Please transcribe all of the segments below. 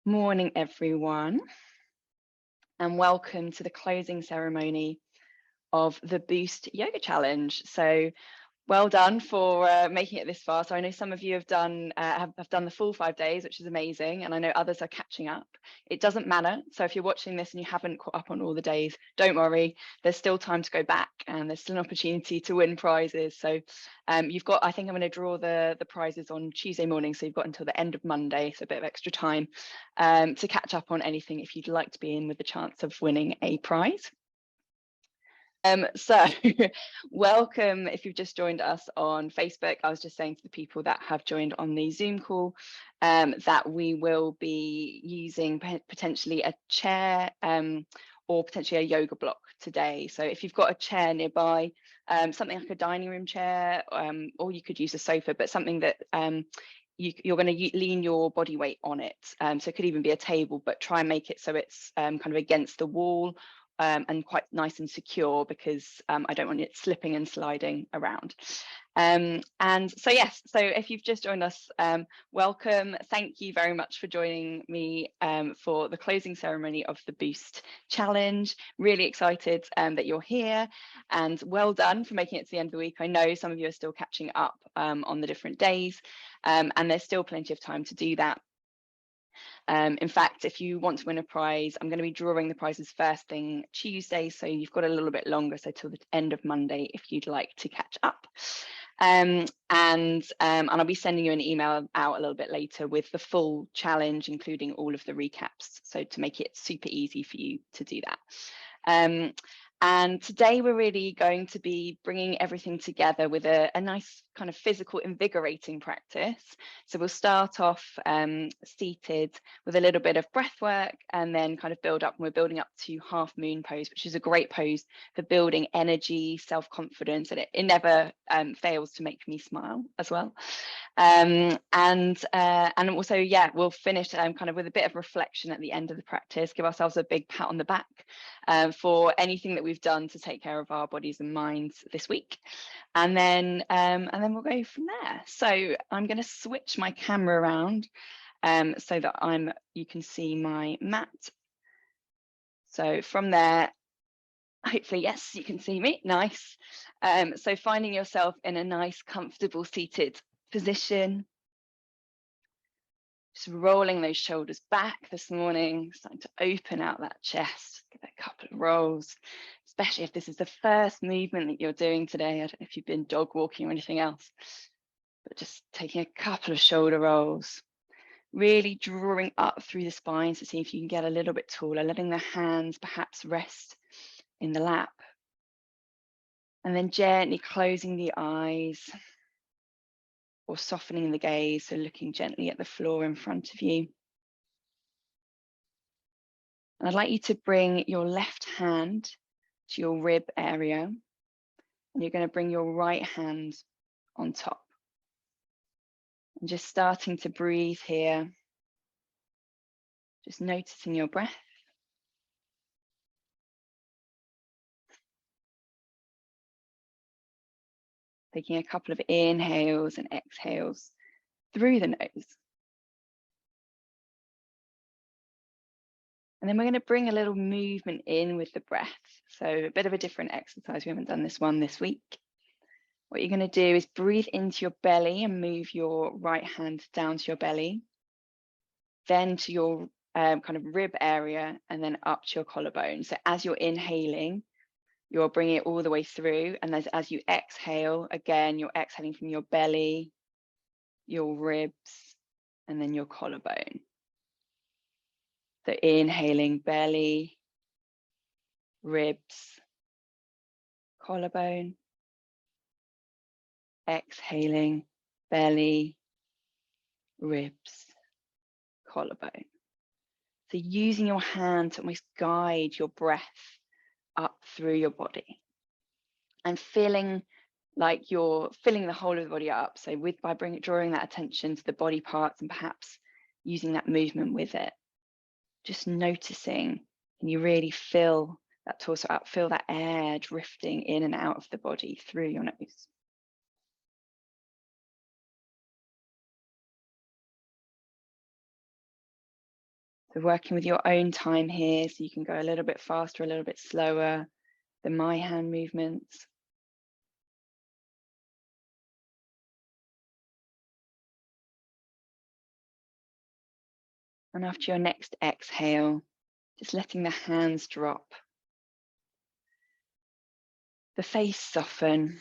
Morning, everyone, and welcome to the closing ceremony of the Boost Yoga Challenge. So well done for making it this far. So I know some of you have done the full 5 days, which is amazing, and I know others are catching up. It doesn't matter. So if you're watching this and you haven't caught up on all the days, don't worry. There's still time to go back, and there's still an opportunity to win prizes. So you've got, I think I'm going to draw the prizes on Tuesday morning, so you've got until the end of Monday, so a bit of extra time to catch up on anything if you'd like to be in with the chance of winning a prize. So welcome if you've just joined us on Facebook. I was just saying to the people that have joined on the Zoom call that we will be using potentially a chair or potentially a yoga block today. So if you've got a chair nearby, something like a dining room chair, or you could use a sofa, but something that you're going to lean your body weight on it. So it could even be a table, but try and make it so it's kind of against the wall and quite nice and secure, because I don't want it slipping and sliding around. And so yes, so if you've just joined us, welcome. Thank you very much for joining me for the closing ceremony of the Boost Challenge. Really excited that you're here, and well done for making it to the end of the week. I know some of you are still catching up on the different days, and there's still plenty of time to do that. In fact, if you want to win a prize, I'm going to be drawing the prizes first thing Tuesday, so you've got a little bit longer, so till the end of Monday if you'd like to catch up. And I'll be sending you an email out a little bit later with the full challenge, including all of the recaps, so to make it super easy for you to do that. And today we're really going to be bringing everything together with a nice kind of physical invigorating practice. So we'll start off seated with a little bit of breath work, and then kind of build up, and we're building up to half moon pose, which is a great pose for building energy, self-confidence, and it never fails to make me smile as well. And also, yeah, we'll finish kind of with a bit of reflection at the end of the practice, give ourselves a big pat on the back for anything that we've done to take care of our bodies and minds this week, and then we'll go from there. So I'm going to switch my camera around so that you can see my mat. So from there, hopefully, yes, you can see me. Nice. So finding yourself in a nice, comfortable seated position. Just rolling those shoulders back this morning, starting to open out that chest. Give it a couple of rolls, especially if this is the first movement that you're doing today. I don't know if you've been dog walking or anything else, but just taking a couple of shoulder rolls, really drawing up through the spine to see if you can get a little bit taller, letting the hands perhaps rest in the lap, and then gently closing the eyes or softening the gaze, so looking gently at the floor in front of you. And I'd like you to bring your left hand to your rib area, and you're going to bring your right hand on top. And just starting to breathe here, just noticing your breath. Taking a couple of inhales and exhales through the nose. And then we're going to bring a little movement in with the breath. So a bit of a different exercise. We haven't done this one this week. What you're going to do is breathe into your belly and move your right hand down to your belly, then to your kind of rib area, and then up to your collarbone. So as you're inhaling, you're bringing it all the way through. And as you exhale, again, you're exhaling from your belly, your ribs, and then your collarbone. So inhaling belly, ribs, collarbone. Exhaling belly, ribs, collarbone. So using your hand to almost guide your breath up through your body, and feeling like you're filling the whole of the body up. So drawing that attention to the body parts, and perhaps using that movement with it, just noticing, and you really feel that torso out, feel that air drifting in and out of the body through your nose. So working with your own time here, so you can go a little bit faster, a little bit slower than my hand movements. And after your next exhale, just letting the hands drop. The face soften.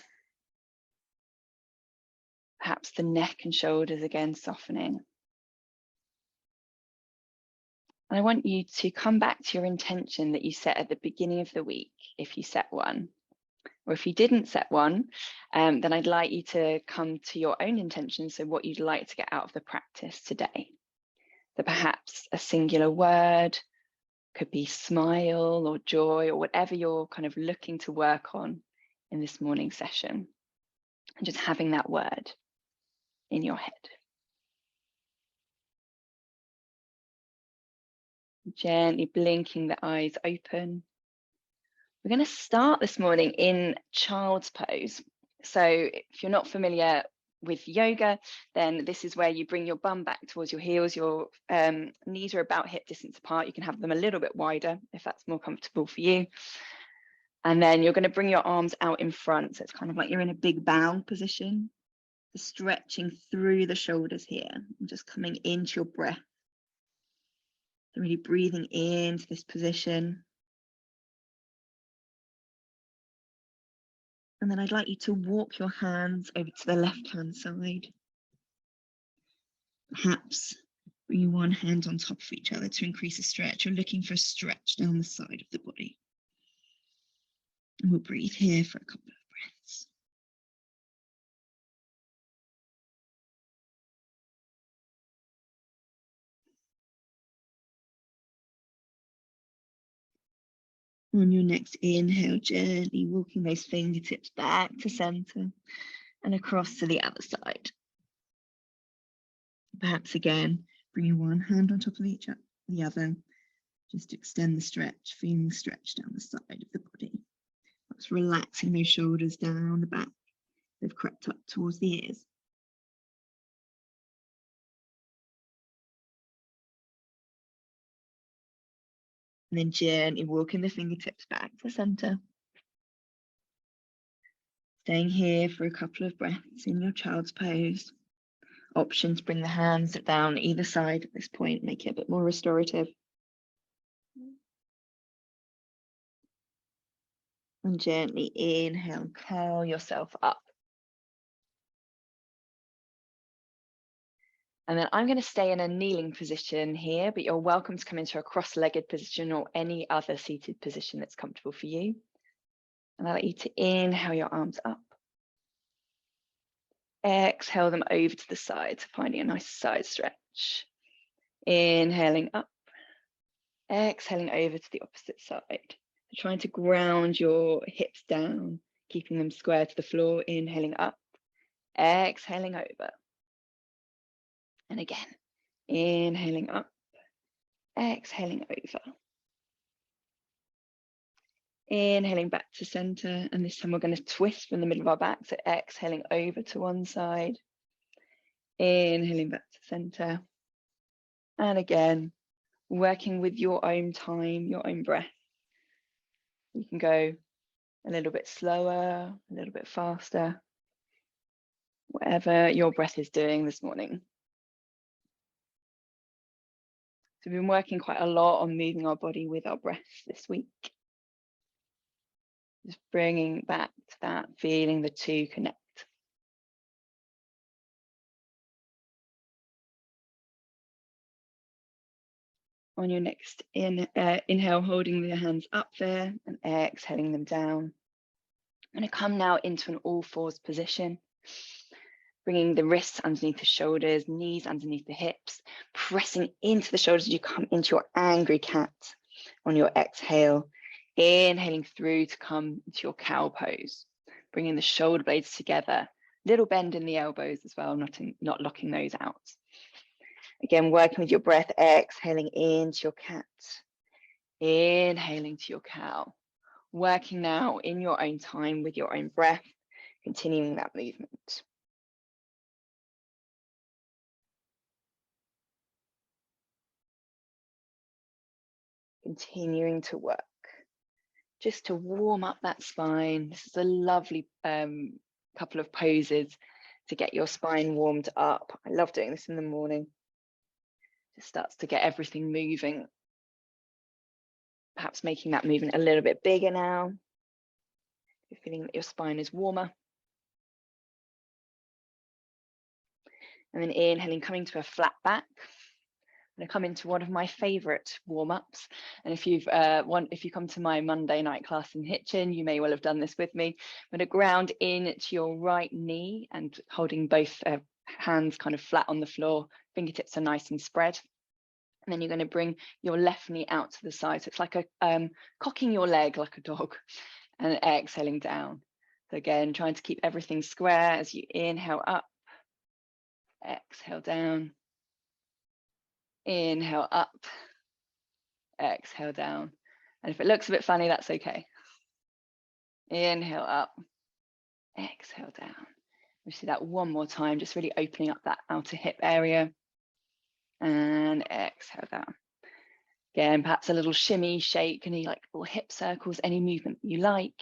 Perhaps the neck and shoulders again softening. And I want you to come back to your intention that you set at the beginning of the week, if you set one. Or if you didn't set one, then I'd like you to come to your own intention, so what you'd like to get out of the practice today. So perhaps a singular word, could be smile or joy or whatever you're kind of looking to work on in this morning session. And just having that word in your head. Gently blinking the eyes open. We're going to start this morning in child's pose. So if you're not familiar with yoga, then this is where you bring your bum back towards your heels. Your knees are about hip distance apart. You can have them a little bit wider if that's more comfortable for you. And then you're going to bring your arms out in front. So it's kind of like you're in a big bow position. Stretching through the shoulders here and just coming into your breath. So really breathing into this position. And then I'd like you to walk your hands over to the left-hand side. Perhaps bring one hand on top of each other to increase the stretch. You're looking for a stretch down the side of the body. And we'll breathe here for a couple of breaths. On your next inhale, gently walking those fingertips back to center and across to the other side. Perhaps again, bring one hand on top of the other. Just extend the stretch, feeling the stretch down the side of the body. Perhaps relaxing those shoulders down the back. They've crept up towards the ears. And then gently walking the fingertips back to center. Staying here for a couple of breaths in your child's pose. Options, bring the hands down either side at this point, make it a bit more restorative. And gently inhale, curl yourself up. And then I'm going to stay in a kneeling position here, but you're welcome to come into a cross-legged position or any other seated position that's comfortable for you. And I'd like you to inhale your arms up. Exhale them over to the side, finding a nice side stretch. Inhaling up. Exhaling over to the opposite side. Trying to ground your hips down, keeping them square to the floor. Inhaling up. Exhaling over. And again, inhaling up. Exhaling over. Inhaling back to center, and this time we're going to twist from the middle of our back, so exhaling over to one side, inhaling back to center, and again, working with your own time, your own breath. You can go a little bit slower, a little bit faster, whatever your breath is doing this morning. So we've been working quite a lot on moving our body with our breaths this week. Just bringing back to that, feeling the two connect. On your next inhale, holding the hands up there and exhaling them down. I'm going to come now into an all fours position, bringing the wrists underneath the shoulders, knees underneath the hips, pressing into the shoulders as you come into your angry cat on your exhale. Inhaling through to come into your cow pose, bringing the shoulder blades together, little bend in the elbows as well, not locking those out. Again, working with your breath, exhaling into your cat, inhaling to your cow. Working now in your own time with your own breath, continuing that movement. Continuing to work just to warm up that spine. This is a lovely couple of poses to get your spine warmed up. I love doing this in the morning. Just starts to get everything moving. Perhaps making that movement a little bit bigger now. You're feeling that your spine is warmer. And then inhaling, coming to a flat back. I'm going to come into one of my favorite warm-ups. And if you come to my Monday night class in Hitchin, you may well have done this with me. I'm going to ground in to your right knee and holding both hands kind of flat on the floor. Fingertips are nice and spread. And then you're going to bring your left knee out to the side. So it's like a cocking your leg like a dog and exhaling down. So again, trying to keep everything square as you inhale up, exhale down. Inhale up, exhale down. And if it looks a bit funny, that's okay. Inhale up, exhale down. We see that one more time, just really opening up that outer hip area. And exhale down. Again, perhaps a little shimmy, shake, any like little hip circles, any movement you like.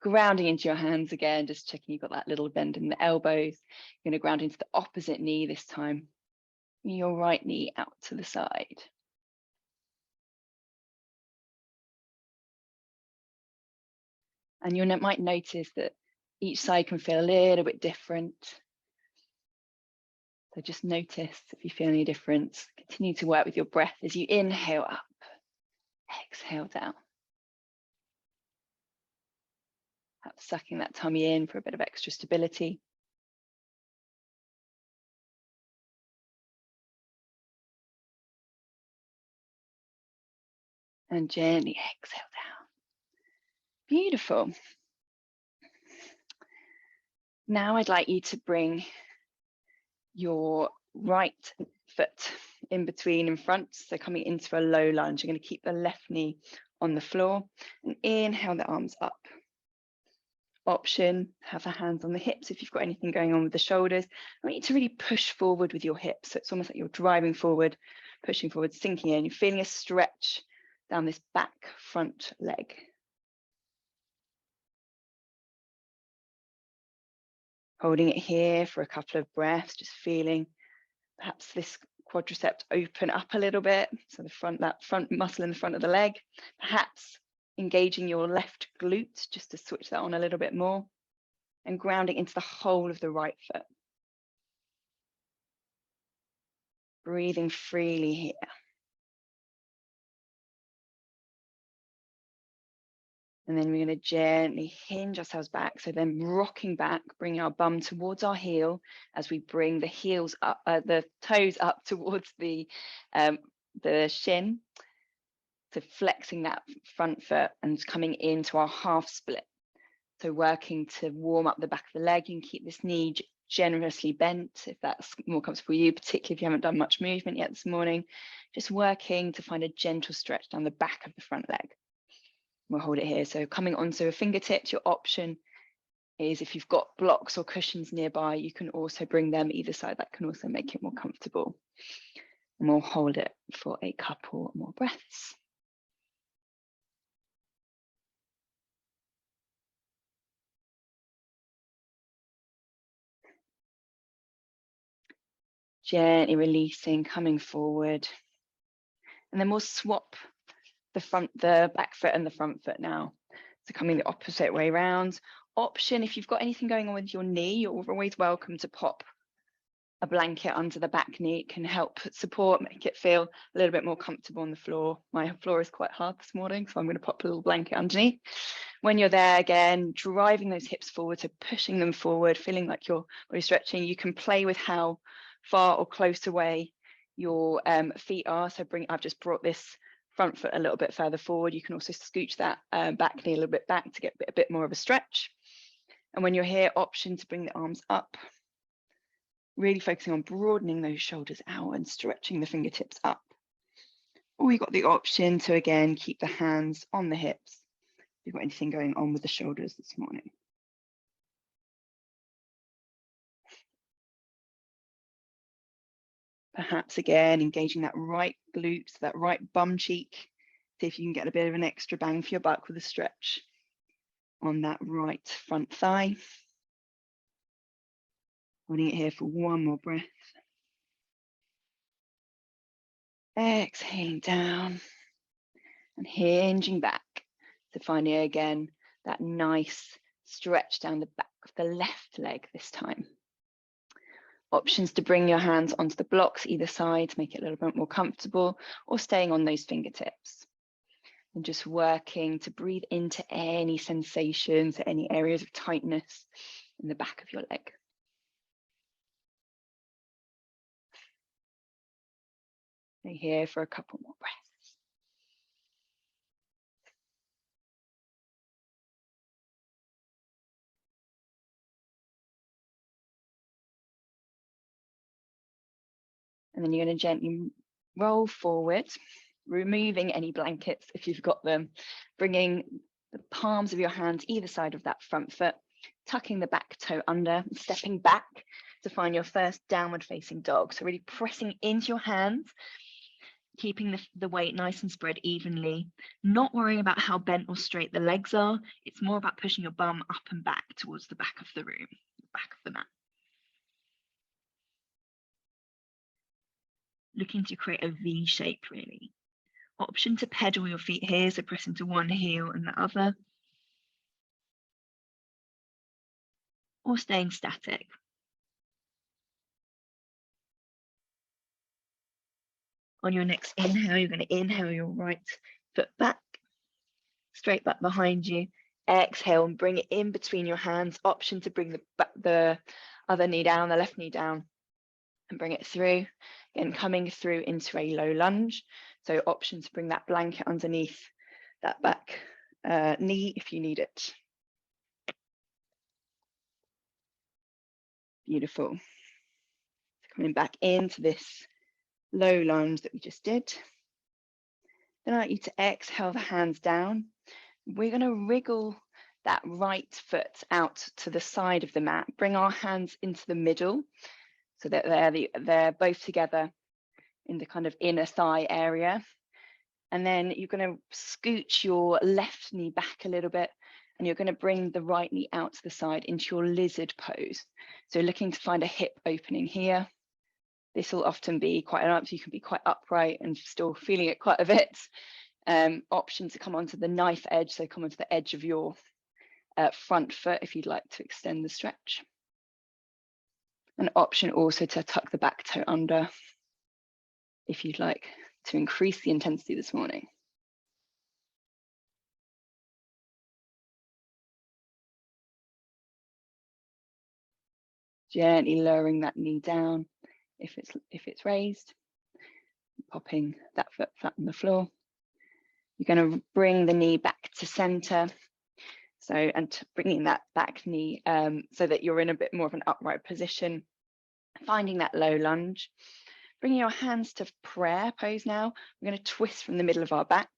Grounding into your hands again, just checking you've got that little bend in the elbows. You're going to ground into the opposite knee this time. Your right knee out to the side. And you might notice that each side can feel a little bit different. So just notice if you feel any difference. Continue to work with your breath as you inhale up, exhale down. Perhaps sucking that tummy in for a bit of extra stability. And gently exhale down. Beautiful. Now I'd like you to bring your right foot in between in front. So coming into a low lunge, you're going to keep the left knee on the floor and inhale the arms up. Option, have the hands on the hips if you've got anything going on with the shoulders. I want you to really push forward with your hips. So it's almost like you're driving forward, pushing forward, sinking in. You're feeling a stretch down this back front leg. Holding it here for a couple of breaths, just feeling perhaps this quadricep open up a little bit. So that front muscle in the front of the leg, perhaps engaging your left glute just to switch that on a little bit more, and grounding into the whole of the right foot. Breathing freely here. And then we're going to gently hinge ourselves back. So then rocking back, bringing our bum towards our heel as we bring the heels up, the toes up towards the shin. So flexing that front foot and coming into our half split. So working to warm up the back of the leg. You can keep this knee generously bent if that's more comfortable for you, particularly if you haven't done much movement yet this morning. Just working to find a gentle stretch down the back of the front leg. We'll hold it here. So coming onto a fingertips, your option is if you've got blocks or cushions nearby, you can also bring them either side. That can also make it more comfortable. And we'll hold it for a couple more breaths. Gently releasing, coming forward. And then we'll swap the back foot and the front foot now. So coming the opposite way around. Option, if you've got anything going on with your knee, you're always welcome to pop a blanket under the back knee. It can help support, make it feel a little bit more comfortable on the floor. My floor is quite hard this morning, so I'm going to pop a little blanket underneath. When you're there, again, driving those hips forward, so pushing them forward, feeling like your body stretching. You can play with how far or close away your feet are. So I've just brought this front foot a little bit further forward. You can also scooch that back knee a little bit back to get a bit more of a stretch. And when you're here, option to bring the arms up, really focusing on broadening those shoulders out and stretching the fingertips up. Or you've got the option to, again, keep the hands on the hips if you've got anything going on with the shoulders this morning. Perhaps, again, engaging that right glute, that right bum cheek, See if you can get a bit of an extra bang for your buck with a stretch on that right front thigh. Holding it here for one more breath. Exhaling down and hinging back to finding again that nice stretch down the back of the left leg this time. Options to bring your hands onto the blocks either side to make it a little bit more comfortable, or staying on those fingertips. And just working to breathe into any sensations, any areas of tightness in the back of your leg. Stay here for a couple more breaths. And then you're going to gently roll forward, removing any blankets if you've got them, bringing the palms of your hands either side of that front foot, tucking the back toe under, stepping back to find your first downward facing dog. So really pressing into your hands, keeping the weight nice and spread evenly, not worrying about how bent or straight the legs are. It's more about pushing your bum up and back towards the back of the room, the back of the mat. Looking to create a V shape, really. Option to pedal your feet here, so press into one heel and the other, or staying static. On your next inhale, you're going to inhale your right foot back, straight back behind you. Exhale and bring it in between your hands. Option to bring the other knee down, the left knee down, and bring it through. Again, coming through into a low lunge. So option to bring that blanket underneath that back knee if you need it. Beautiful. Coming back into this low lunge that we just did. Then I'd like you to exhale the hands down. We're going to wriggle that right foot out to the side of the mat. Bring our hands into the middle so that they're both together in the kind of inner thigh area. And then you're going to scooch your left knee back a little bit, and you're going to bring the right knee out to the side into your lizard pose. So looking to find a hip opening here. This will often be quite an up, so you can be quite upright and still feeling it quite a bit. Option to come onto the knife edge, so come onto the edge of your front foot if you'd like to extend the stretch. An option also to tuck the back toe under if you'd like to increase the intensity this morning. Gently lowering that knee down if it's raised, popping that foot flat on the floor. You're going to bring the knee back to center. So, and bringing that back knee so that you're in a bit more of an upright position, finding that low lunge. Bringing your hands to prayer pose now. We're going to twist from the middle of our back,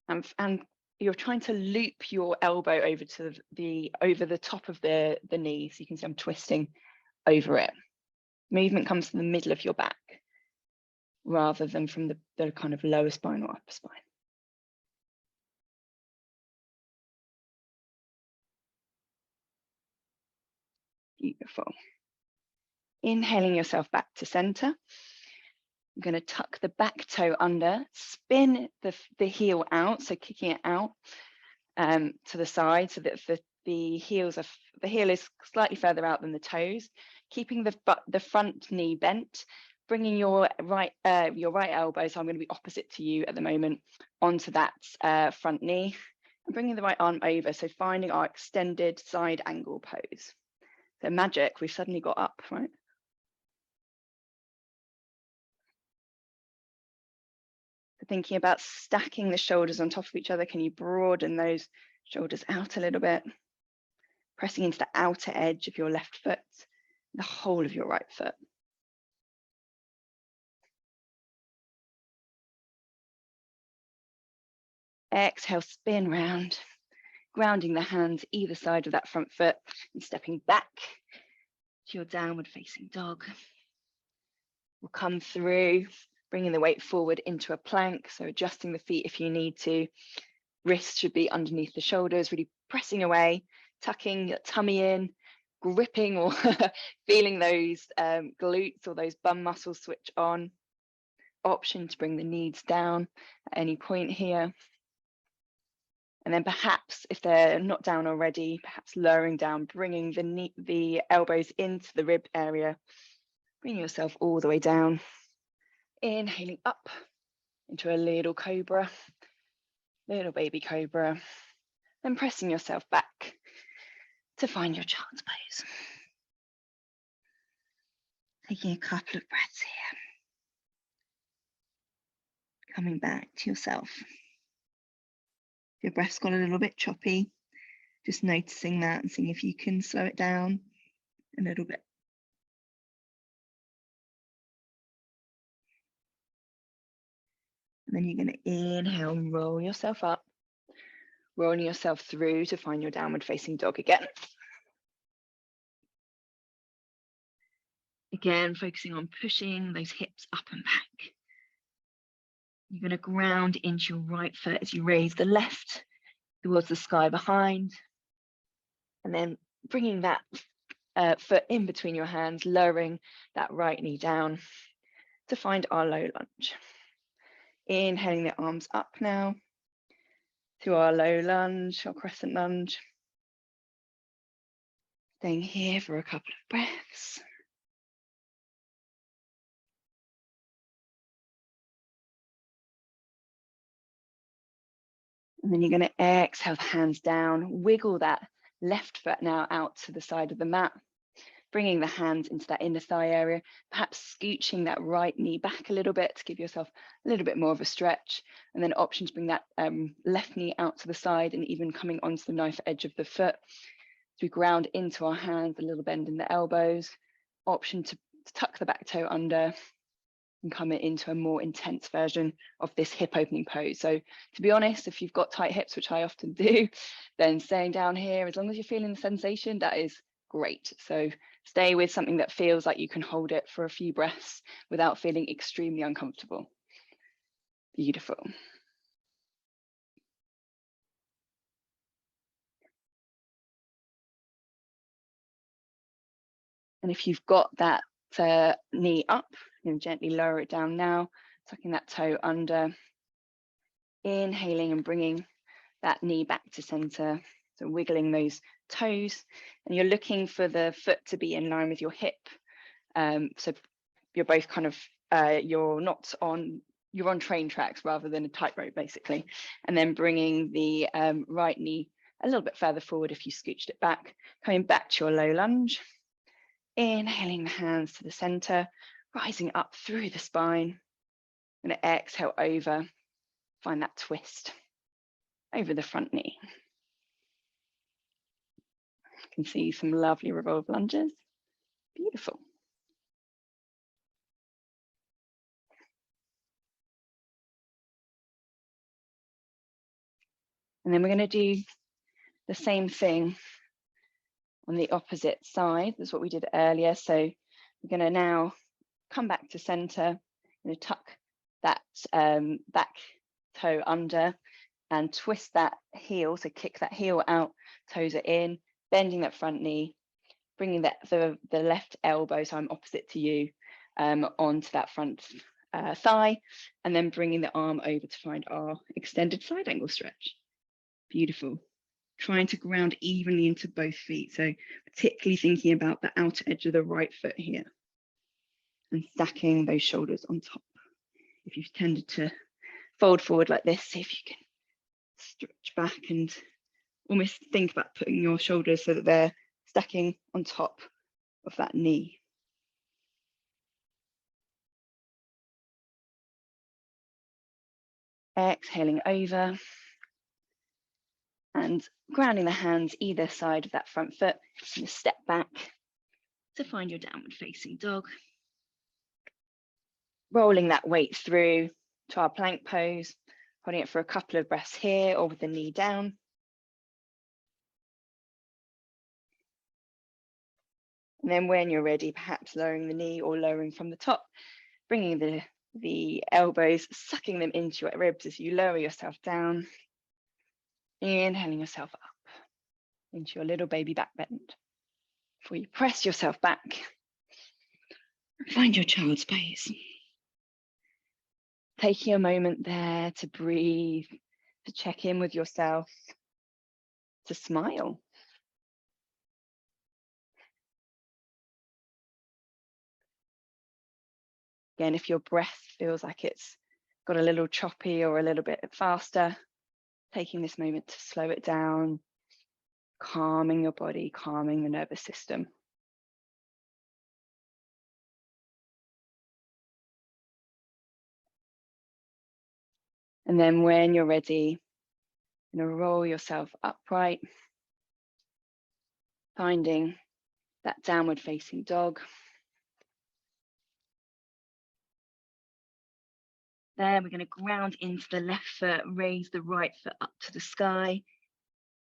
and you're trying to loop your elbow over to over the top of the knee. So you can see I'm twisting over it. Movement comes from the middle of your back rather than from the kind of lower spine or upper spine. Beautiful. Inhaling yourself back to center. I'm going to tuck the back toe under, spin the heel out, so kicking it out to the side so that the heel is slightly further out than the toes, keeping the front knee bent, bringing your right elbow, so I'm going to be opposite to you at the moment, onto that front knee, and bringing the right arm over, so finding our extended side angle pose. So magic, we've suddenly got up, right? Thinking about stacking the shoulders on top of each other, can you broaden those shoulders out a little bit? Pressing into the outer edge of your left foot, the whole of your right foot. Exhale, spin round, grounding the hands either side of that front foot and stepping back to your downward facing dog. We'll come through bringing the weight forward into a plank. So adjusting the feet if you need to. Wrists should be underneath the shoulders, really pressing away, tucking your tummy in, gripping or feeling those glutes or those bum muscles switch on. Option to bring the knees down at any point here. And then perhaps if they're not down already, perhaps lowering down, bringing the elbows into the rib area. Bring yourself all the way down. Inhaling up into a little cobra, little baby cobra. Then pressing yourself back to find your child's pose. Taking a couple of breaths here. Coming back to yourself. If your breath's got a little bit choppy, just noticing that and seeing if you can slow it down a little bit. And then you're going to inhale and roll yourself up, rolling yourself through to find your downward facing dog again. Again, focusing on pushing those hips up and back. You're going to ground into your right foot as you raise the left towards the sky behind. And then bringing that foot in between your hands, lowering that right knee down to find our low lunge. Inhaling the arms up now to our low lunge, or crescent lunge. Staying here for a couple of breaths. And then you're going to exhale the hands down, wiggle that left foot now out to the side of the mat, bringing the hands into that inner thigh area, perhaps scooching that right knee back a little bit to give yourself a little bit more of a stretch. And then option to bring that left knee out to the side and even coming onto the knife edge of the foot. So we ground into our hands, a little bend in the elbows. Option to tuck the back toe under and come into a more intense version of this hip opening pose. So to be honest, if you've got tight hips, which I often do, then staying down here, as long as you're feeling the sensation, that is great. So stay with something that feels like you can hold it for a few breaths without feeling extremely uncomfortable. Beautiful. And if you've got that knee up, you know, gently lower it down now, tucking that toe under, inhaling and bringing that knee back to center. So wiggling those toes, and you're looking for the foot to be in line with your hip. So you're both kind of, you're on train tracks rather than a tightrope basically. And then bringing the right knee a little bit further forward if you scooched it back, coming back to your low lunge. Inhaling the hands to the center, rising up through the spine. I'm going to exhale over, find that twist over the front knee. You can see some lovely revolve lunges. Beautiful. And then we're going to do the same thing on the opposite side. That's what we did earlier. So we're going to now come back to center. I'm going to tuck that back toe under and twist that heel. So kick that heel out, toes are in, bending that front knee, bringing the left elbow, so I'm opposite to you, onto that front thigh, and then bringing the arm over to find our extended side angle stretch. Beautiful. Trying to ground evenly into both feet. So particularly thinking about the outer edge of the right foot here and stacking those shoulders on top. If you've tended to fold forward like this, see if you can stretch back and almost think about putting your shoulders so that they're stacking on top of that knee. Exhaling over and grounding the hands either side of that front foot. And step back to find your downward facing dog. Rolling that weight through to our plank pose, holding it for a couple of breaths here or with the knee down. And then when you're ready, perhaps lowering the knee or lowering from the top, bringing the the elbows, sucking them into your ribs as you lower yourself down, inhaling yourself up into your little baby back bend. Before you press yourself back, find your child's pose. Taking a moment there to breathe, to check in with yourself, to smile. Again, if your breath feels like it's got a little choppy or a little bit faster, taking this moment to slow it down, calming your body, calming the nervous system. And then when you're ready, you're going to roll yourself upright, finding that downward facing dog. There, we're going to ground into the left foot, raise the right foot up to the sky.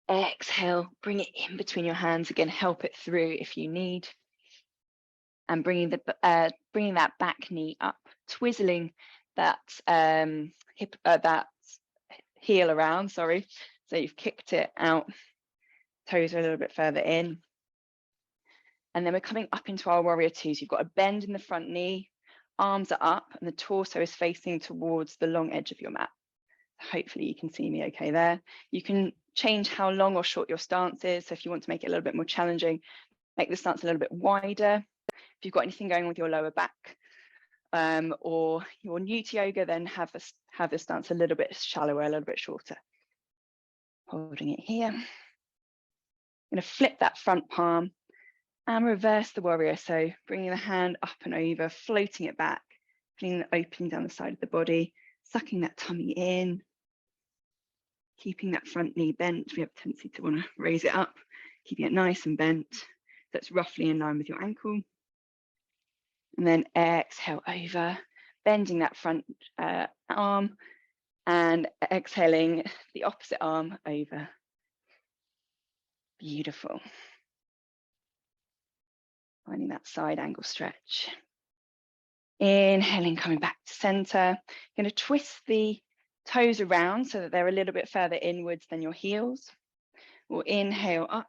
Exhale, bring it in between your hands. Again, help it through if you need. And bringing that back knee up, twizzling that that heel around, sorry. So you've kicked it out, toes are a little bit further in. And then we're coming up into our warrior two. So you've got a bend in the front knee, arms are up, and the torso is facing towards the long edge of your mat. Hopefully you can see me okay there. You can change how long or short your stance is. So if you want to make it a little bit more challenging, make the stance a little bit wider. If you've got anything going with your lower back, or you're new to yoga, then have the stance a little bit shallower, a little bit shorter. Holding it here. I'm going to flip that front palm and reverse the warrior. So bringing the hand up and over, floating it back, feeling the opening down the side of the body, sucking that tummy in, keeping that front knee bent. We have a tendency to want to raise it up, keeping it nice and bent. That's roughly in line with your ankle. And then exhale over, bending that front arm and exhaling the opposite arm over. Beautiful. Finding that side angle stretch. Inhaling, coming back to center. Going to twist the toes around so that they're a little bit further inwards than your heels. We'll inhale up,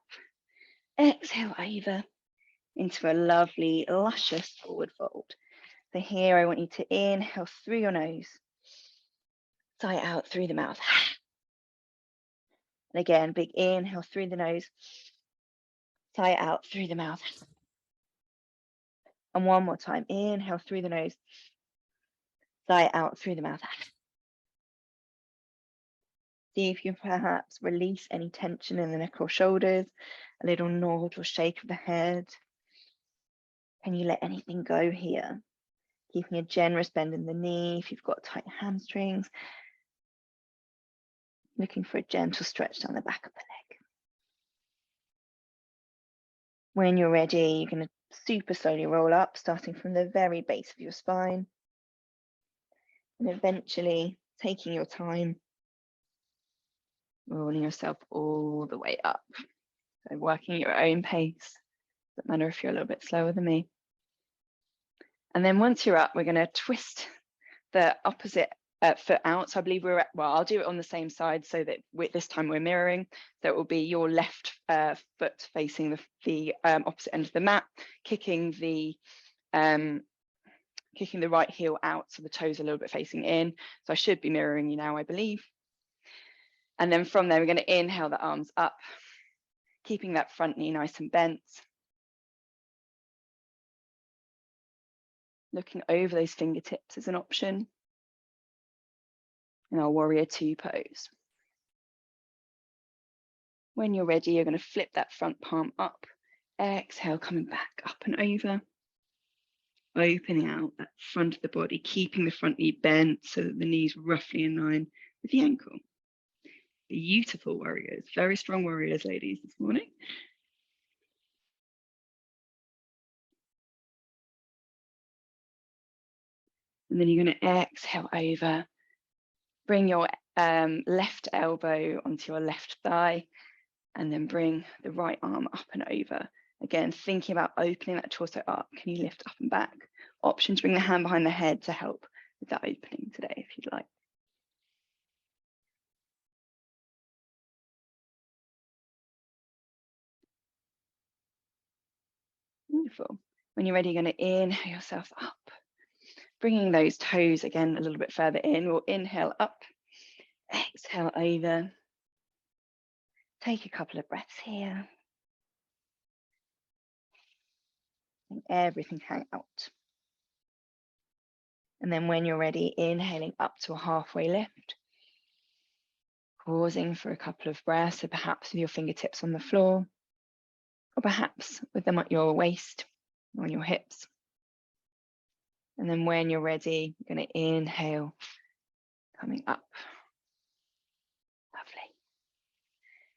exhale over into a lovely, luscious forward fold. So here I want you to inhale through your nose, sigh out through the mouth. And again, big inhale through the nose, sigh out through the mouth. And one more time, inhale through the nose, sigh out through the mouth. See if you perhaps release any tension in the neck or shoulders, a little nod or shake of the head. Can you let anything go here? Keeping a generous bend in the knee if you've got tight hamstrings. Looking for a gentle stretch down the back of the leg. When you're ready, you're going to super slowly roll up, starting from the very base of your spine. And eventually, taking your time, rolling yourself all the way up. So working at your own pace. Doesn't matter if you're a little bit slower than me. And then once you're up, we're going to twist the opposite foot out. So I believe we're I'll do it on the same side so that this time we're mirroring. So it will be your left foot facing the opposite end of the mat, kicking the right heel out so the toes are a little bit facing in. So I should be mirroring you now, I believe. And then from there, we're going to inhale the arms up, keeping that front knee nice and bent. Looking over those fingertips as an option. In our warrior two pose. When you're ready, you're going to flip that front palm up. Exhale, coming back up and over. Opening out that front of the body, keeping the front knee bent so that the knee's roughly in line with the ankle. Beautiful warriors, very strong warriors, ladies, this morning. And then you're going to exhale over. Bring your left elbow onto your left thigh, and then bring the right arm up and over. Again, thinking about opening that torso up. Can you lift up and back? Option to bring the hand behind the head to help with that opening today, if you'd like. Beautiful. When you're ready, you're going to inhale yourself up, bringing those toes again a little bit further in. We'll inhale up, exhale over. Take a couple of breaths here. And everything hang out. And then when you're ready, inhaling up to a halfway lift. Pausing for a couple of breaths, so perhaps with your fingertips on the floor, or perhaps with them at your waist, or on your hips. And then when you're ready, you're going to inhale, coming up. Lovely.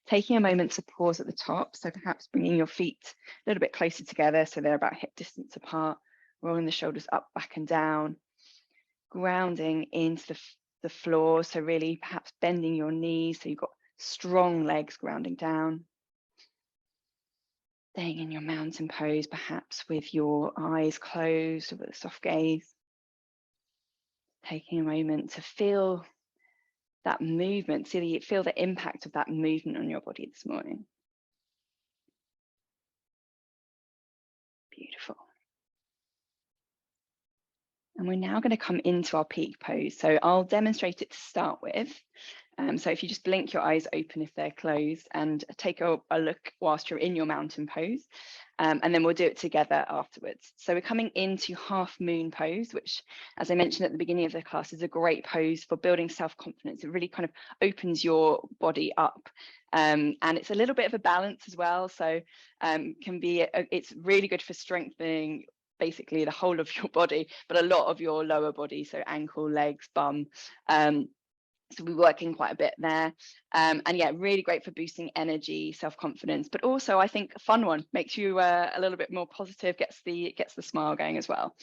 Taking a moment to pause at the top, so perhaps bringing your feet a little bit closer together so they're about hip distance apart, rolling the shoulders up, back and down, grounding into the floor, so really perhaps bending your knees so you've got strong legs grounding down. Staying in your mountain pose, perhaps with your eyes closed or with a soft gaze. Taking a moment to feel that movement, feel the impact of that movement on your body this morning. Beautiful. And we're now going to come into our peak pose. So I'll demonstrate it to start with. So if you just blink your eyes open if they're closed and take a look whilst you're in your mountain pose, and then we'll do it together afterwards. So we're coming into half moon pose, which, as I mentioned at the beginning of the class, is a great pose for building self-confidence. It really kind of opens your body up, and it's a little bit of a balance as well. So it's really good for strengthening basically the whole of your body, but a lot of your lower body, so ankle, legs, bum. So we're working quite a bit there, and yeah, really great for boosting energy, self-confidence, but also I think a fun one, makes you a little bit more positive, gets the smile going as well.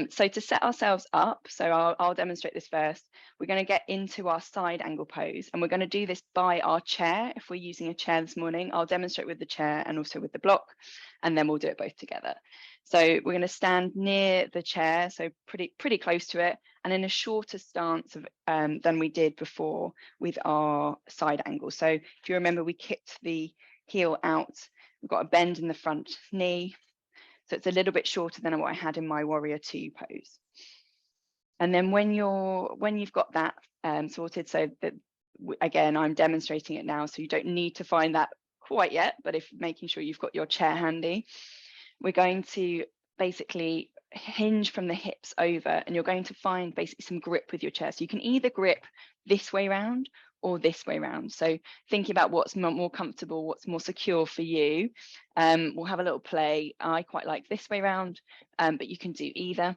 So to set ourselves up, so I'll demonstrate this first. We're going to get into our side angle pose, and we're going to do this by our chair. If we're using a chair this morning, I'll demonstrate with the chair and also with the block, and then we'll do it both together. So we're going to stand near the chair, so pretty close to it, and in a shorter stance than we did before with our side angle. So if you remember, we kicked the heel out. We've got a bend in the front knee. So it's a little bit shorter than what I had in my Warrior 2 pose. And then when you've got that sorted, so that again, I'm demonstrating it now, so you don't need to find that quite yet, but if making sure you've got your chair handy, we're going to basically hinge from the hips over, and you're going to find basically some grip with your chair. So you can either grip this way round or this way round. So thinking about what's more comfortable, what's more secure for you. We'll have a little play. I quite like this way round, but you can do either.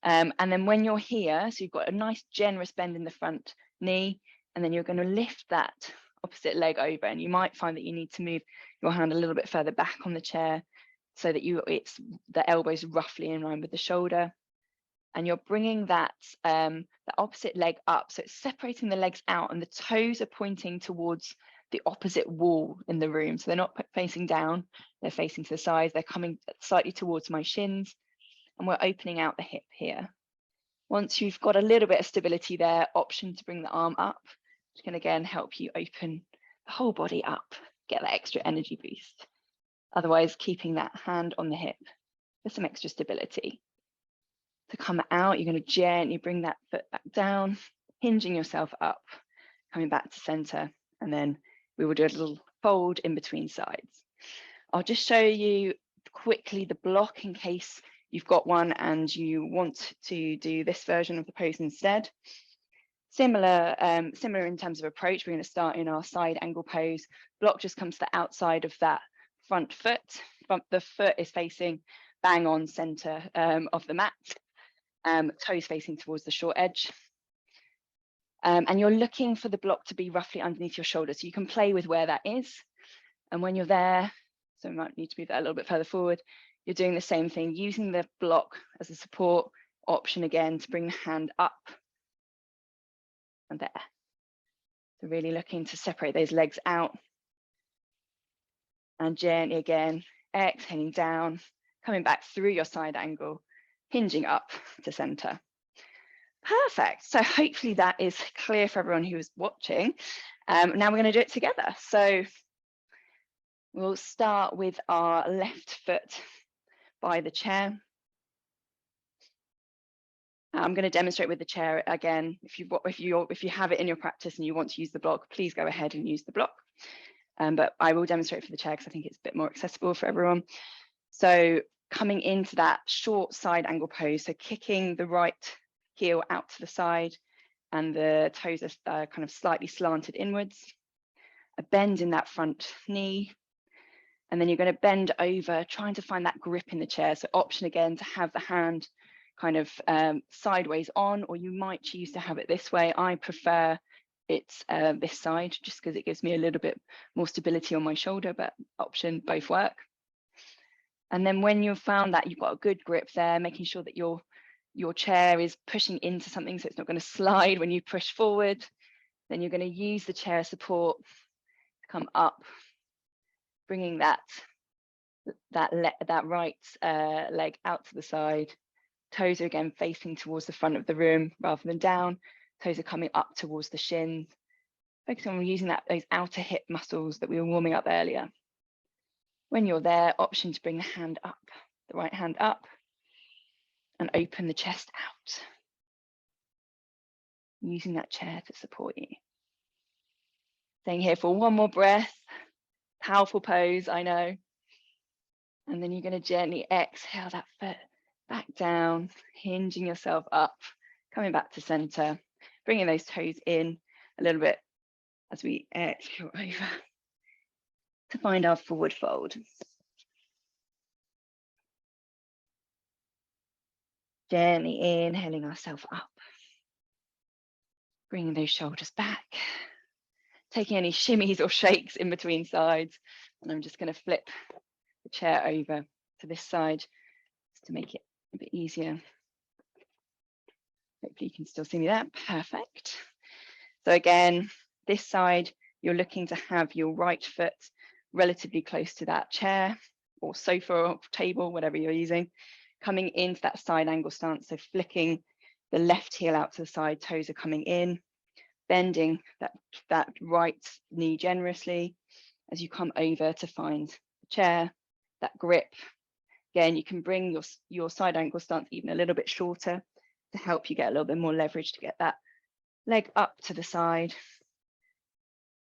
And then when you're here, so you've got a nice generous bend in the front knee, and then you're going to lift that opposite leg over, and you might find that you need to move your hand a little bit further back on the chair so that the elbows roughly in line with the shoulder, and you're bringing that the opposite leg up, so it's separating the legs out, and the toes are pointing towards the opposite wall in the room, so they're not facing down, they're facing to the sides, they're coming slightly towards my shins, and we're opening out the hip here. Once you've got a little bit of stability there, option to bring the arm up, which can again help you open the whole body up, get that extra energy boost. Otherwise, keeping that hand on the hip for some extra stability. To come out, you're going to gently bring that foot back down, hinging yourself up, coming back to center, and then we will do a little fold in between sides. I'll just show you quickly the block in case you've got one and you want to do this version of the pose instead. Similar in terms of approach, we're going to start in our side angle pose. Block just comes to the outside of that front foot. The foot is facing bang on center of the mat, toes facing towards the short edge. And you're looking for the block to be roughly underneath your shoulder, so you can play with where that is. And when you're there, so we might need to move that a little bit further forward, you're doing the same thing, using the block as a support option again to bring the hand up and there. So really looking to separate those legs out, and gently again, exhaling down, coming back through your side angle, hinging up to center. Perfect. So hopefully that is clear for everyone who is watching. Now we're going to do it together. So we'll start with our left foot by the chair. I'm going to demonstrate with the chair again. If you have it in your practice and you want to use the block, please go ahead and use the block. But I will demonstrate for the chair because I think it's a bit more accessible for everyone. So coming into that short side angle pose, so kicking the right heel out to the side and the toes are kind of slightly slanted inwards, a bend in that front knee, and then you're going to bend over, trying to find that grip in the chair. So option again to have the hand kind of sideways on, or you might choose to have it this way. I prefer it's this side just because it gives me a little bit more stability on my shoulder, but option, both work. And then when you've found that you've got a good grip there, making sure that your chair is pushing into something so it's not going to slide when you push forward, then you're going to use the chair support to come up, bringing that right leg out to the side. Toes are again facing towards the front of the room rather than down. Toes are coming up towards the shins. Focus on using those outer hip muscles that we were warming up earlier. When you're there, option to bring the hand up, the right hand up, and open the chest out. Using that chair to support you. Staying here for one more breath. Powerful pose, I know. And then you're going to gently exhale that foot back down, hinging yourself up, coming back to center, bringing those toes in a little bit as we exhale over to find our forward fold. Gently inhaling ourselves up, bringing those shoulders back, taking any shimmies or shakes in between sides. And I'm just going to flip the chair over to this side just to make it a bit easier. Hopefully you can still see me there. Perfect. So again, this side, you're looking to have your right foot relatively close to that chair or sofa or table, whatever you're using, coming into that side angle stance. So flicking the left heel out to the side, toes are coming in, bending that right knee generously as you come over to find the chair, that grip. Again, you can bring your side angle stance even a little bit shorter to help you get a little bit more leverage to get that leg up to the side,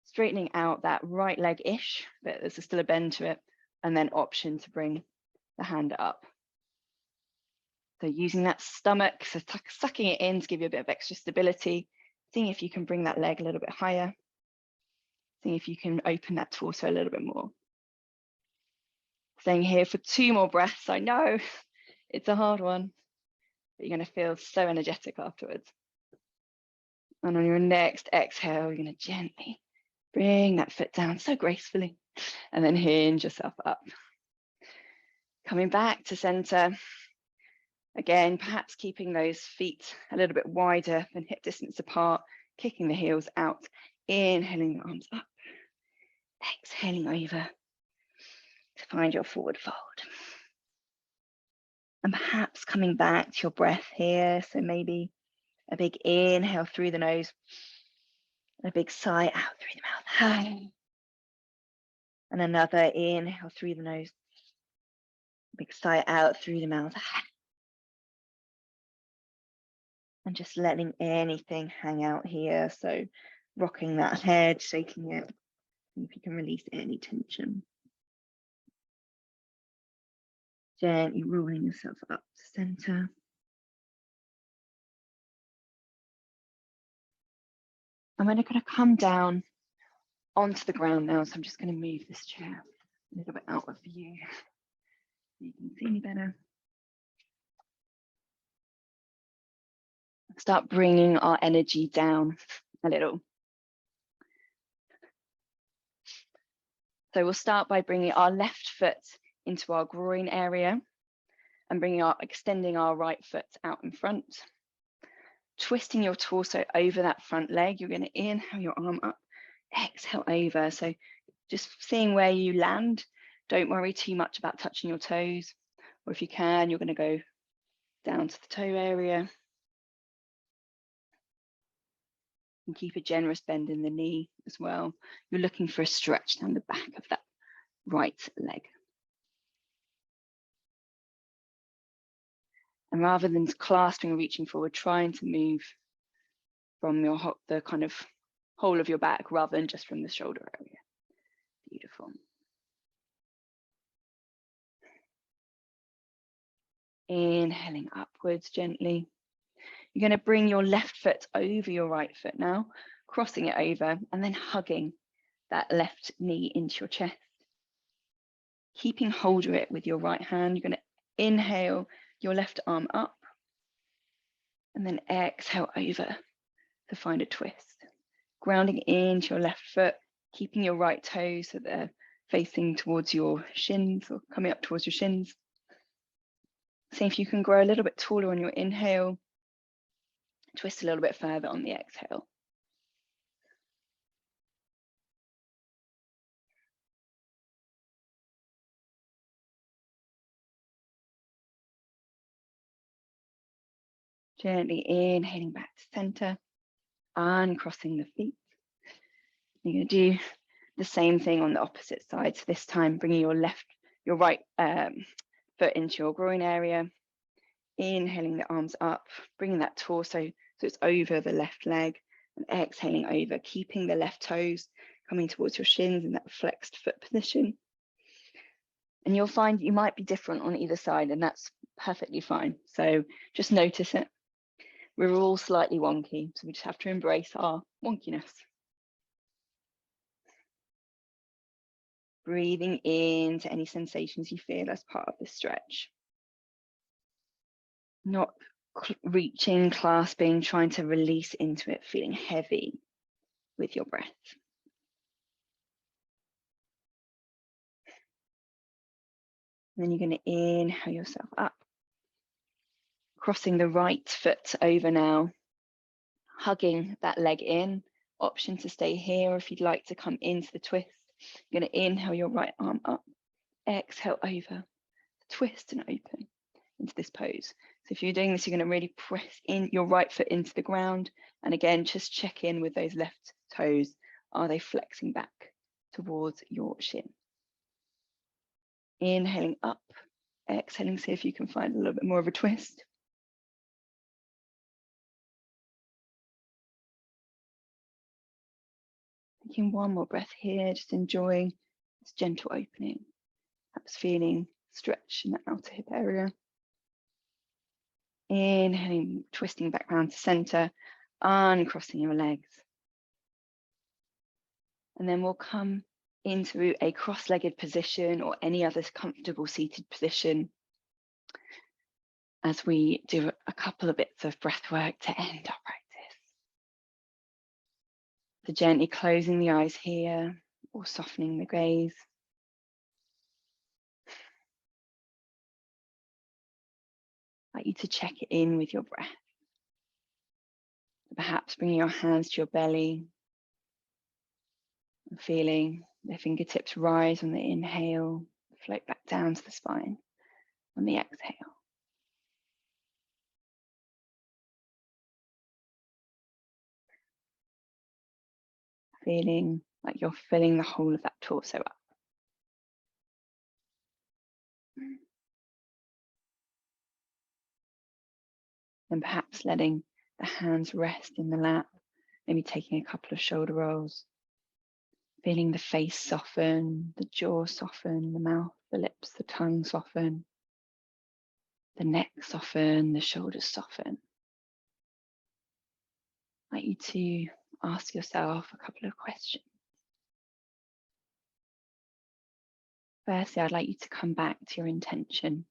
straightening out that right leg-ish, but there's still a bend to it, and then option to bring the hand up. So using that stomach, so sucking it in to give you a bit of extra stability, seeing if you can bring that leg a little bit higher, seeing if you can open that torso a little bit more. Staying here for 2 more breaths. I know it's a hard one, but you're going to feel so energetic afterwards. And on your next exhale, you're going to gently bring that foot down so gracefully and then hinge yourself up. Coming back to center. Again, perhaps keeping those feet a little bit wider than hip distance apart, kicking the heels out, inhaling the arms up, exhaling over to find your forward fold. And perhaps coming back to your breath here. So maybe a big inhale through the nose, and a big sigh out through the mouth. And another inhale through the nose, big sigh out through the mouth. And just letting anything hang out here. So rocking that head, shaking it. See if you can release any tension. Gently rolling yourself up to center. And we're going to come down onto the ground now. So I'm just going to move this chair a little bit out of view so you can see me better. Start bringing our energy down a little. So we'll start by bringing our left foot into our groin area and extending our right foot out in front. Twisting your torso over that front leg. You're going to inhale your arm up, exhale over. So just seeing where you land. Don't worry too much about touching your toes. Or if you can, you're going to go down to the toe area. And keep a generous bend in the knee as well. You're looking for a stretch down the back of that right leg. And rather than clasping or reaching forward, trying to move from the kind of whole of your back rather than just from the shoulder area. Beautiful. Inhaling upwards gently. You're going to bring your left foot over your right foot now, crossing it over and then hugging that left knee into your chest. Keeping hold of it with your right hand, you're going to inhale your left arm up and then exhale over to find a twist. Grounding into your left foot, keeping your right toes so they're facing towards your shins or coming up towards your shins. See if you can grow a little bit taller on your inhale, twist a little bit further on the exhale. Gently inhaling back to center and crossing the feet. You're going to do the same thing on the opposite side. So this time bringing your right foot into your groin area. Inhaling the arms up, bringing that torso so it's over the left leg, and exhaling over, keeping the left toes coming towards your shins in that flexed foot position. And you'll find you might be different on either side, and that's perfectly fine. So just notice it. We're all slightly wonky, so we just have to embrace our wonkiness. Breathing into any sensations you feel as part of this stretch. Not reaching, clasping, trying to release into it, feeling heavy with your breath. And then you're going to inhale yourself up, crossing the right foot over now, hugging that leg in. Option to stay here, or if you'd like to come into the twist, you're going to inhale your right arm up, exhale over, twist and open into this pose. So if you're doing this, you're going to really press in your right foot into the ground. And again, just check in with those left toes. Are they flexing back towards your shin? Inhaling up, exhaling, see if you can find a little bit more of a twist. Taking one more breath here, just enjoying this gentle opening, perhaps feeling stretch in the outer hip area. Inhaling, twisting back round to center, uncrossing your legs. And then we'll come into a cross-legged position or any other comfortable seated position as we do a couple of bits of breath work to end our practice. So gently closing the eyes here or softening the gaze. I'd like you to check it in with your breath. Perhaps bringing your hands to your belly and feeling the fingertips rise on the inhale, float back down to the spine on the exhale. Feeling like you're filling the whole of that torso up. And perhaps letting the hands rest in the lap, maybe taking a couple of shoulder rolls. Feeling the face soften, the jaw soften, the mouth, the lips, the tongue soften, the neck soften, the shoulders soften. I'd like you to ask yourself a couple of questions. Firstly, I'd like you to come back to your intention.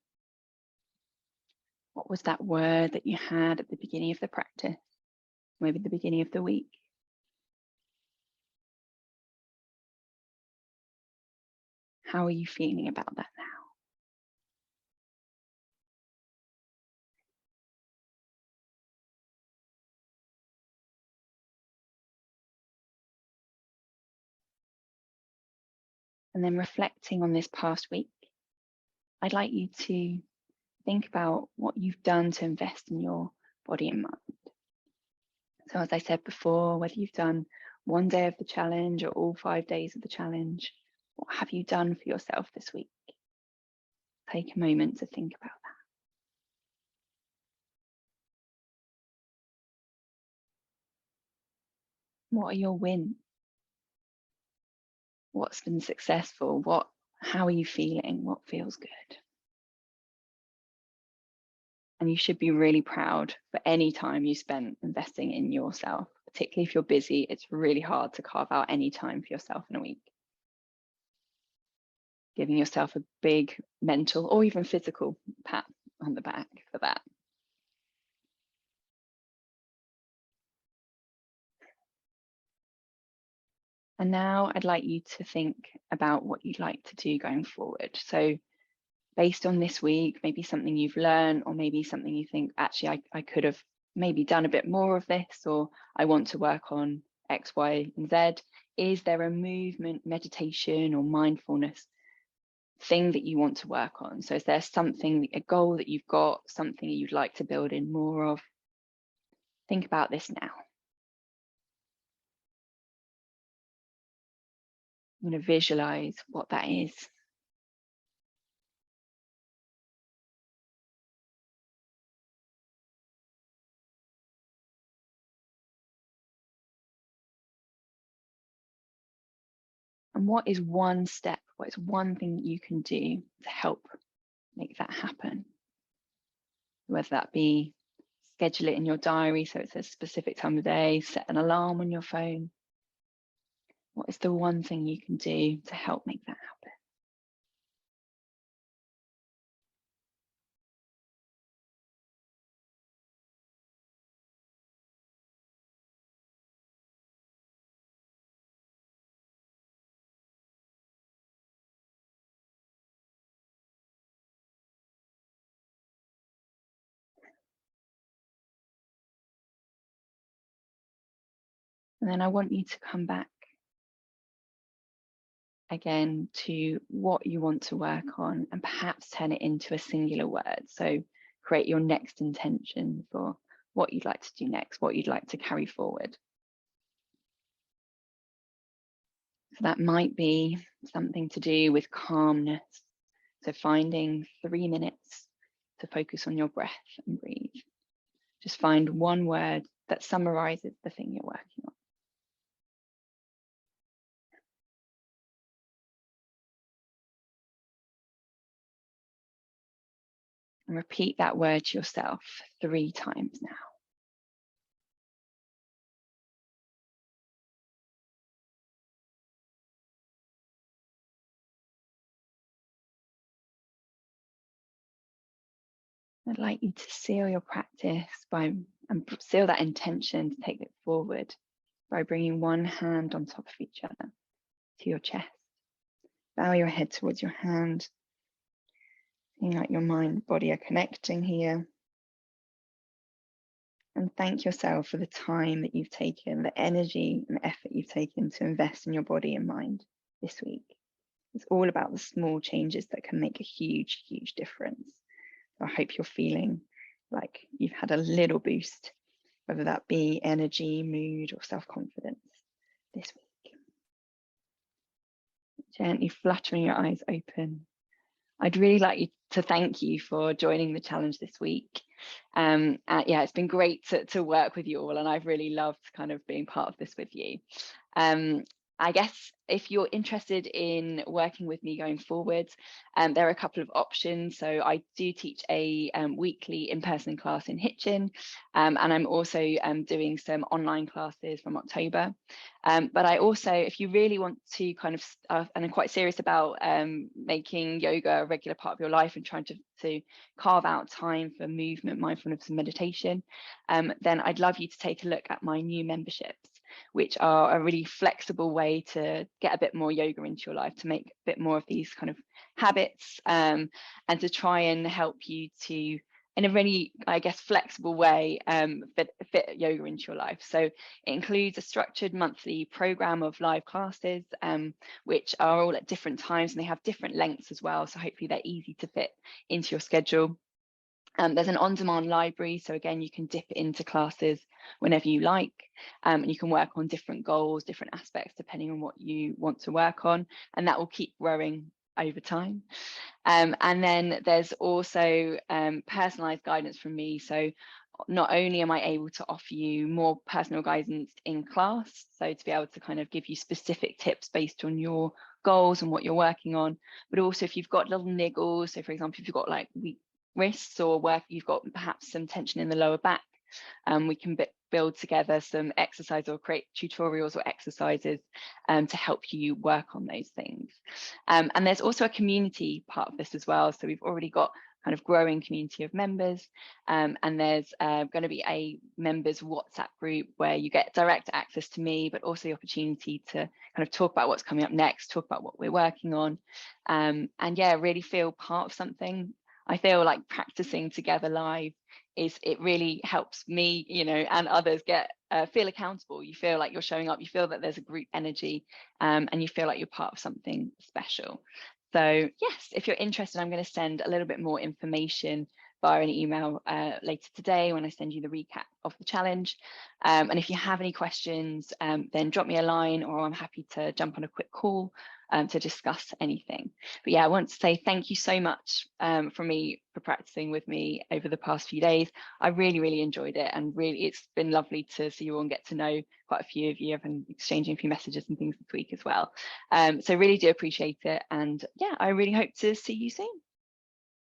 What was that word that you had at the beginning of the practice? Maybe the beginning of the week? How are you feeling about that now? And then reflecting on this past week, I'd like you to think about what you've done to invest in your body and mind. So as I said before, whether you've done one day of the challenge or all 5 days of the challenge, what have you done for yourself this week? Take a moment to think about that. What are your wins? What's been successful? How are you feeling? What feels good? And you should be really proud for any time you spent investing in yourself, particularly if you're busy. It's really hard to carve out any time for yourself in a week. Giving yourself a big mental or even physical pat on the back for that. And now I'd like you to think about what you'd like to do going forward. So based on this week, maybe something you've learned, or maybe something you think, actually, I could have maybe done a bit more of this, or I want to work on X, Y, and Z. Is there a movement, meditation, or mindfulness thing that you want to work on? So is there something, a goal that you've got, something you'd like to build in more of? Think about this now. I'm going to visualize what that is. And what is one step, what is one thing that you can do to help make that happen? Whether that be schedule it in your diary so it's a specific time of day, set an alarm on your phone. What is the one thing you can do to help make that happen? And then I want you to come back again to what you want to work on and perhaps turn it into a singular word. So create your next intention for what you'd like to do next, what you'd like to carry forward. So that might be something to do with calmness. So finding 3 minutes to focus on your breath and breathe. Just find one word that summarizes the thing you're working on. And repeat that word to yourself 3 times now. I'd like you to seal your practice and seal that intention to take it forward by bringing one hand on top of each other to your chest. Bow your head towards your hand, feeling like your mind and body are connecting here. And thank yourself for the time that you've taken, the energy and effort you've taken to invest in your body and mind this week. It's all about the small changes that can make a huge, huge difference. So I hope you're feeling like you've had a little boost, whether that be energy, mood, or self-confidence this week. Gently fluttering your eyes open. I'd really like you to thank you for joining the challenge this week. Yeah, it's been great to work with you all, and I've really loved kind of being part of this with you. I guess if you're interested in working with me going forward, there are a couple of options. So I do teach a weekly in-person class in Hitchin, and I'm also doing some online classes from October. But I also, if you really want to kind of, and I'm quite serious about making yoga a regular part of your life and trying to carve out time for movement, mindfulness and meditation, then I'd love you to take a look at my new memberships, which are a really flexible way to get a bit more yoga into your life, to make a bit more of these kind of habits, and to try and help you to, in a really, I guess, flexible way, fit yoga into your life. So it includes a structured monthly program of live classes, which are all at different times, and they have different lengths as well. So hopefully they're easy to fit into your schedule. There's an on-demand library, so again, you can dip into classes whenever you like, and you can work on different goals, different aspects, depending on what you want to work on, and that will keep growing over time. And then there's also personalized guidance from me. So not only am I able to offer you more personal guidance in class, so to be able to kind of give you specific tips based on your goals and what you're working on, but also if you've got little niggles, so for example, if you've got like weak wrists or you've got perhaps some tension in the lower back, we can build together some exercise or create tutorials or exercises to help you work on those things. And there's also a community part of this as well. So we've already got kind of growing community of members, and there's going to be a members WhatsApp group where you get direct access to me, but also the opportunity to kind of talk about what's coming up next, talk about what we're working on, and yeah, really feel part of something. I feel like practicing together live it really helps me, you know, and others get feel accountable. You feel like you're showing up, you feel that there's a group energy, and you feel like you're part of something special. So yes, if you're interested, I'm going to send a little bit more information via an email later today when I send you the recap of the challenge. And if you have any questions, then drop me a line, or I'm happy to jump on a quick call to discuss anything. But yeah, I want to say thank you so much for practicing with me over the past few days. I really, really enjoyed it, and really it's been lovely to see you all and get to know quite a few of you. I've been exchanging a few messages and things this week as well. So really do appreciate it, and yeah, I really hope to see you soon.